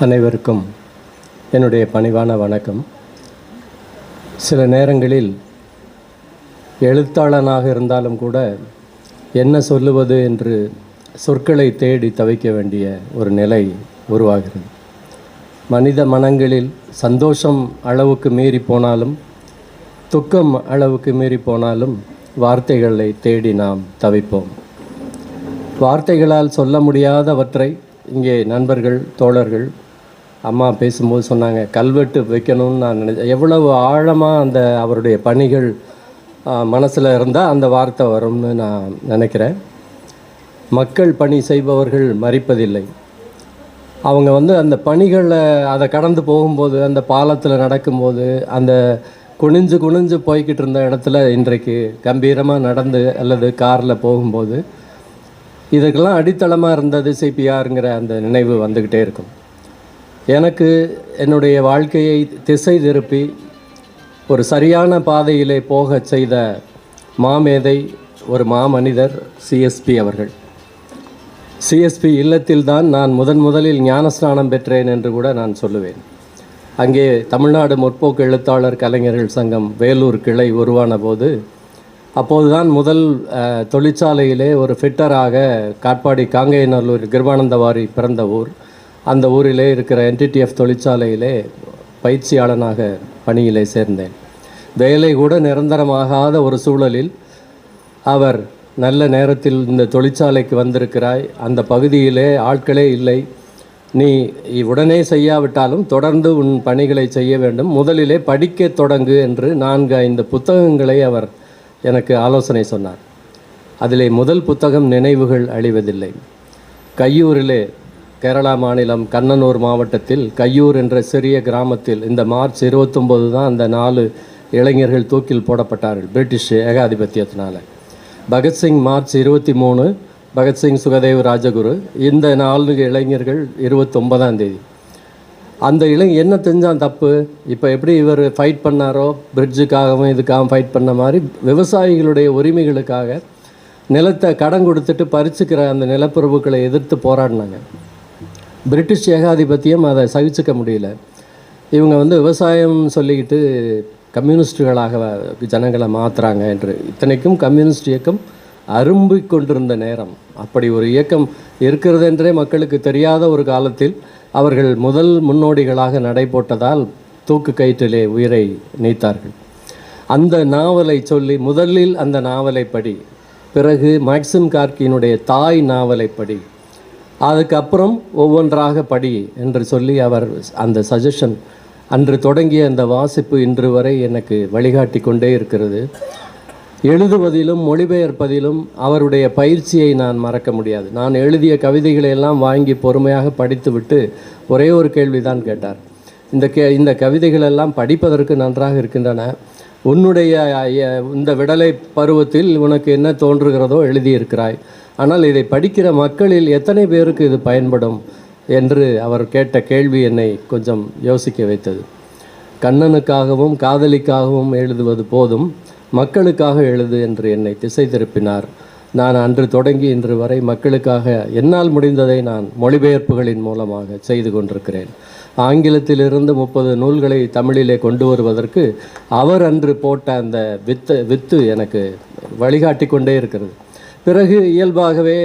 அனைவருக்கும் என்னுடைய பணிவான வணக்கம். சில நேரங்களில் எழுத்தாளனாக இருந்தாலும் கூட என்ன சொல்லுவது என்று சொற்களை தேடி தவிக்க வேண்டிய ஒரு நிலை உருவாகிறது. மனித மனங்களில் சந்தோஷம் அளவுக்கு மீறி போனாலும் துக்கம் அளவுக்கு மீறி போனாலும் வார்த்தைகளை தேடி நாம் தவிப்போம். வார்த்தைகளால் சொல்ல முடியாதவற்றை இங்கே நண்பர்கள், தோழர்கள், அம்மா பேசும்போது சொன்னாங்க, கல்வெட்டு வைக்கணும்னு நான் நினைச்சேன். எவ்வளவு ஆழமாக அந்த அவருடைய பணிகள் மனசில் இருந்தால் அந்த வார்த்தை வரும்னு நான் நினைக்கிறேன். மக்கள் பணி செய்பவர்கள் மறிப்பதில்லை. அவங்க அந்த பணிகளை அதை கடந்து போகும்போது, அந்த பாலத்தில் நடக்கும்போது, அந்த குனிஞ்சு போய்கிட்டு இருந்த இடத்துல இன்றைக்கு கம்பீரமாக நடந்து அல்லது காரில் போகும்போது இதுக்கெல்லாம் அடித்தளமாக இருந்தது சிபிஆருங்கிற அந்த நினைவு வந்துக்கிட்டே இருக்கும். எனக்கு என்னுடைய வாழ்க்கையை திசை திருப்பி ஒரு சரியான பாதையிலே போக செய்த மாமேதை, ஒரு மாமனிதர் சிஎஸ்பி அவர்கள். சிஎஸ்பி இல்லத்தில்தான் நான் முதலில் ஞானஸ்நானம் பெற்றேன் என்று கூட நான் சொல்லுவேன். அங்கே தமிழ்நாடு முற்போக்கு எழுத்தாளர் கலைஞர்கள் சங்கம் வேலூர் கிளை உருவான போது, அப்போதுதான் முதல் தொழிற்சாலையிலே ஒரு ஃபிட்டராக காட்பாடி காங்கேயநல்லூர் கிருபானந்தவாரி பிறந்த ஊர், அந்த ஊரிலே இருக்கிற NTTF தொழிற்சாலையிலே பயிற்சியாளனாக பணியிலே சேர்ந்தேன். வேலை கூட நிரந்தரமாகாத ஒரு சூழலில் அவர் நல்ல நேரத்தில் இந்த தொழிற்சாலைக்கு வந்திருக்கிறாய், அந்த பகுதியிலே ஆட்களே இல்லை, நீ உடனே செய்யாவிட்டாலும் தொடர்ந்து உன் பணிகளை செய்ய வேண்டும், முதலிலே படிக்க தொடங்கு என்று 4-5 புத்தகங்களை அவர் எனக்கு ஆலோசனை சொன்னார். அதிலே முதல் புத்தகம் நினைவுகள் அழிவதில்லை. கையூரிலே, கேரளா மாநிலம் கண்ணனூர் மாவட்டத்தில் கையூர் என்ற சிறிய கிராமத்தில் இந்த மார்ச் 29 தான் அந்த 4 இளைஞர்கள் தூக்கில் போடப்பட்டார்கள் பிரிட்டிஷ் ஏகாதிபத்தியத்தினால. பகத்சிங் மார்ச் 23, பகத்சிங், சுகதேவ், ராஜகுரு, இந்த 4 இளைஞர்கள் 29ஆம் தேதி. அந்த என்ன தெரிஞ்சான் தப்பு? இப்போ எப்படி இவர் ஃபைட் பண்ணாரோ, பிரிட்ஜுக்காகவும் இதுக்காகவும் ஃபைட் பண்ண மாதிரி விவசாயிகளுடைய உரிமைகளுக்காக நிலத்தை கடன் கொடுத்துட்டு பறிச்சுக்கிற அந்த நிலப்பிரபுக்களை எதிர்த்து போராடினாங்க. பிரிட்டிஷ் ஏகாதிபத்தியம் அதை சகிச்சுக்க முடியல. இவங்க விவசாயம் சொல்லிக்கிட்டு கம்யூனிஸ்டுகளாக ஜனங்களை மாற்றுறாங்க என்று. இத்தனைக்கும் கம்யூனிஸ்ட் இயக்கம் அரும்பிக் கொண்டிருந்த நேரம். அப்படி ஒரு இயக்கம் இருக்கிறது என்றே மக்களுக்கு தெரியாத ஒரு காலத்தில் அவர்கள் முதல் முன்னோடிகளாக நடை போட்டதால் தூக்கு கயிற்றிலே உயிரை நீத்தார்கள். அந்த நாவலை சொல்லி, முதலில் அந்த நாவலை படி, பிறகு மேக்சிம் கார்கியினுடைய தாய் நாவலை படி, அதுக்கப்புறம் ஒவ்வொன்றாக படி என்று சொல்லி அவர் அந்த சஜஷன், அன்று தொடங்கிய அந்த வாசிப்பு இன்று வரை எனக்கு வழிகாட்டி கொண்டே இருக்கிறது. எழுதுவதிலும் மொழிபெயர்ப்பதிலும் அவருடைய பயிற்சியை நான் மறக்க முடியாது. நான் எழுதிய கவிதைகளை எல்லாம் வாங்கி பொறுமையாக படித்துவிட்டு ஒரே ஒரு கேள்வி தான் கேட்டார். இந்த கவிதைகளெல்லாம் படிப்பதற்கு நன்றாக இருக்கின்றன, உன்னுடைய இந்த விடலை பருவத்தில் உனக்கு என்ன தோன்றுகிறதோ எழுதியிருக்கிறாய், ஆனால் இதை படிக்கிற மக்களில் எத்தனை பேருக்கு இது பயன்படும் என்று அவர் கேட்ட கேள்வி என்னை கொஞ்சம் யோசிக்க வைத்தது. கண்ணனுக்காகவும் காதலிக்காகவும் எழுதுவது போதும், மக்களுக்காக எழுது என்று என்னை திசை திருப்பினார். நான் அன்று தொடங்கி இன்று வரை மக்களுக்காக என்னால் முடிந்ததை நான் மொழிபெயர்ப்புகளின் மூலமாக செய்து கொண்டிருக்கிறேன். ஆங்கிலத்திலிருந்து 30 நூல்களை தமிழிலே கொண்டு வருவதற்கு அவர் அன்று போட்ட அந்த வித்து எனக்கு வழிகாட்டி கொண்டே இருக்கிறது. பிறகு இயல்பாகவே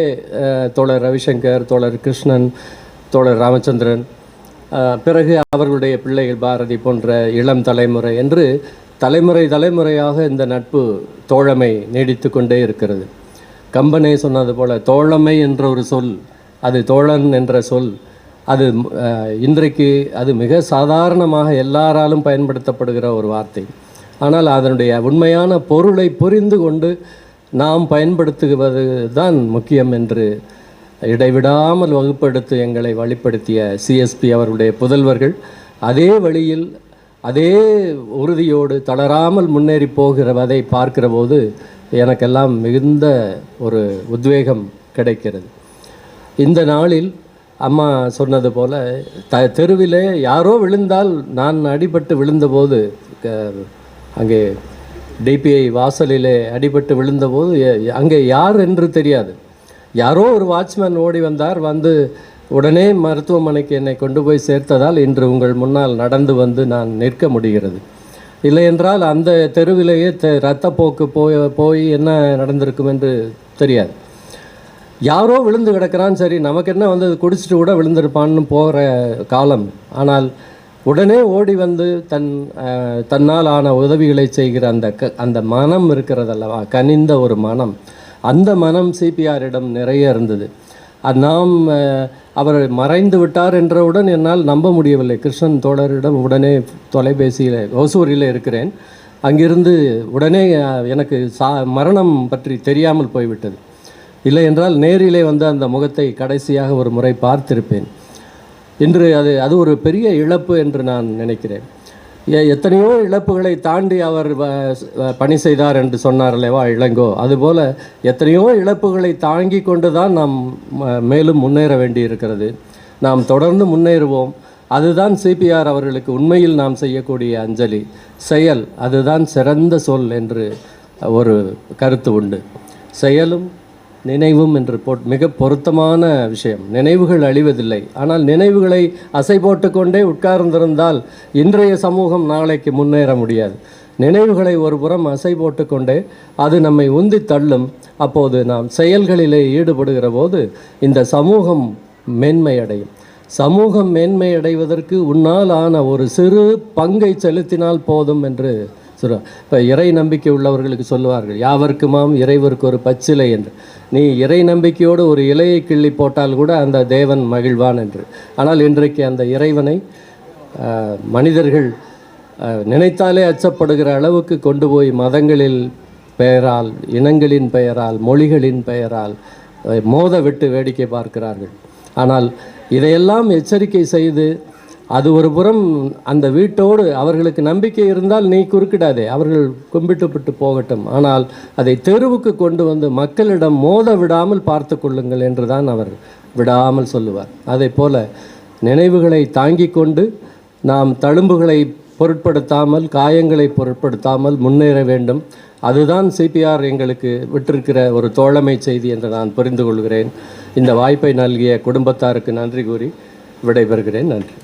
தோழர் ரவிசங்கர், தோழர் கிருஷ்ணன், தோழர் ராமச்சந்திரன், பிறகு அவர்களுடைய பிள்ளைகள் பாரதி போன்ற இளம் தலைமுறை என்று தலைமுறையாக இந்த நட்பு, தோழமை நீடித்து கொண்டே இருக்கிறது. கம்பனே சொன்னது போல, தோழமை என்ற ஒரு சொல், அது தோழன் என்ற சொல், அது இன்றைக்கு அது மிக சாதாரணமாக எல்லாராலும் பயன்படுத்தப்படுகிற ஒரு வார்த்தை. ஆனால் அதனுடைய உண்மையான பொருளை புரிந்து கொண்டு நாம் பயன்படுத்துவது தான் முக்கியம் என்று இடைவிடாமல் வகுப்படுத்தி எங்களை வழிப்படுத்திய சிஎஸ்பி அவருடைய புதல்வர்கள் அதே வழியில் அதே உறுதியோடு தளராமல் முன்னேறி போகிறதை பார்க்கிற போது எனக்கெல்லாம் மிகுந்த ஒரு உத்வேகம் கிடைக்கிறது. இந்த நாளில் அம்மா சொன்னது போல், தெருவிலே யாரோ விழுந்தால், நான் அடிபட்டு விழுந்தபோது அங்கே டிபிஐ வாசலிலே அடிபட்டு விழுந்தபோது அங்கே யார் என்று தெரியாது. யாரோ ஒரு வாட்ச்மேன் ஓடி வந்தார், வந்து உடனே மருத்துவமனைக்கு என்னை கொண்டு போய் சேர்த்ததால் இன்று உங்கள் முன்னால் நடந்து வந்து நான் நிற்க முடிகிறது. இல்லையென்றால் அந்த தெருவிலேயே இரத்தப்போக்கு போய் என்ன நடந்திருக்கும் என்று தெரியாது. யாரோ விழுந்து கிடக்கிறான், சரி நமக்கு என்ன வந்து குடிச்சிட்டு கூட விழுந்திருப்பான்னு போகிற காலம். ஆனால் உடனே ஓடி வந்து தன்னால் ஆன உதவிகளை செய்கிற அந்த மனம் இருக்கிறதல்லவா, கனிந்த ஒரு மனம், அந்த மனம் சிபிஆரிடம் நிறைய இருந்தது. நாம் அவர் மறைந்து விட்டார் என்றவுடன் என்னால் நம்ப முடியவில்லை. கிருஷ்ணன் தோழரிடம் உடனே தொலைபேசியில் ஓசூரில் இருக்கிறேன், அங்கிருந்து உடனே எனக்கு மரணம் பற்றி தெரியாமல் போய்விட்டது. இல்லை என்றால் நேரிலே வந்து அந்த முகத்தை கடைசியாக ஒரு முறை பார்த்திருப்பேன். இன்று அது ஒரு பெரிய இழப்பு என்று நான் நினைக்கிறேன். எத்தனையோ இழப்புகளை தாண்டி அவர் பணி செய்தார் என்று சொன்னார் அல்லவா இளங்கோ, அதுபோல் எத்தனையோ இழப்புகளை தாங்கி கொண்டு தான் நாம் மேலும் முன்னேற வேண்டியிருக்கிறது. நாம் தொடர்ந்து முன்னேறுவோம். அதுதான் சிபிஆர் அவர்களுக்கு உண்மையில் நாம் செய்யக்கூடிய அஞ்சலி. செயல் அதுதான் சிறந்த சொல் என்று ஒரு கருத்து உண்டு. செயலும் நினைவும் என்று மிக பொருத்தமான விஷயம். நினைவுகள் அழிவதில்லை, ஆனால் நினைவுகளை அசை போட்டு கொண்டே உட்கார்ந்திருந்தால் இன்றைய சமூகம் நாளைக்கு முன்னேற முடியாது. நினைவுகளை ஒரு புறம் அசை போட்டு கொண்டே அது நம்மை உந்தி தள்ளும். அப்போது நாம் செயல்களிலே ஈடுபடுகிற போது இந்த சமூகம் மேன்மையடையும். சமூகம் மேன்மையடைவதற்கு உன்னால் ஆன ஒரு சிறு பங்கை செலுத்தினால் போதும் என்று இப்போ இறை நம்பிக்கை உள்ளவர்களுக்கு சொல்லுவார்கள், யாவர்க்குமாம் இறைவருக்கு ஒரு பச்சிலை என்று. நீ இறை நம்பிக்கையோடு ஒரு இலையை கிள்ளி போட்டால் கூட அந்த தேவன் மகிழ்வான் என்று. ஆனால் இன்றைக்கு அந்த இறைவனை மனிதர்கள் நினைத்தாலே அச்சப்படுகிற அளவுக்கு கொண்டு போய் மதங்களில் பெயரால், இனங்களின் பெயரால், மொழிகளின் பெயரால் மோத விட்டு வேடிக்கை பார்க்கிறார்கள். ஆனால் இதையெல்லாம் எச்சரிக்கை செய்து அது ஒரு புறம் அந்த வீட்டோடு அவர்களுக்கு நம்பிக்கை இருந்தால் நீ குறுக்கிடாதே, அவர்கள் கும்பிட்டுப்பட்டு போகட்டும். ஆனால் அதை தெருவுக்கு கொண்டு வந்து மக்களிடம் மோத விடாமல் பார்த்து கொள்ளுங்கள் என்று தான் அவர் விடாமல் சொல்லுவார். அதை போல நினைவுகளை தாங்கி கொண்டு நாம் தழும்புகளை பொருட்படுத்தாமல், காயங்களை பொருட்படுத்தாமல் முன்னேற வேண்டும். அதுதான் சிபிஆர் எங்களுக்கு விட்டிருக்கிற ஒரு தோழமை செய்தி என்று நான் புரிந்து கொள்கிறேன். இந்த வாய்ப்பை நல்கிய குடும்பத்தாருக்கு நன்றி கூறி விடைபெறுகிறேன். நன்றி.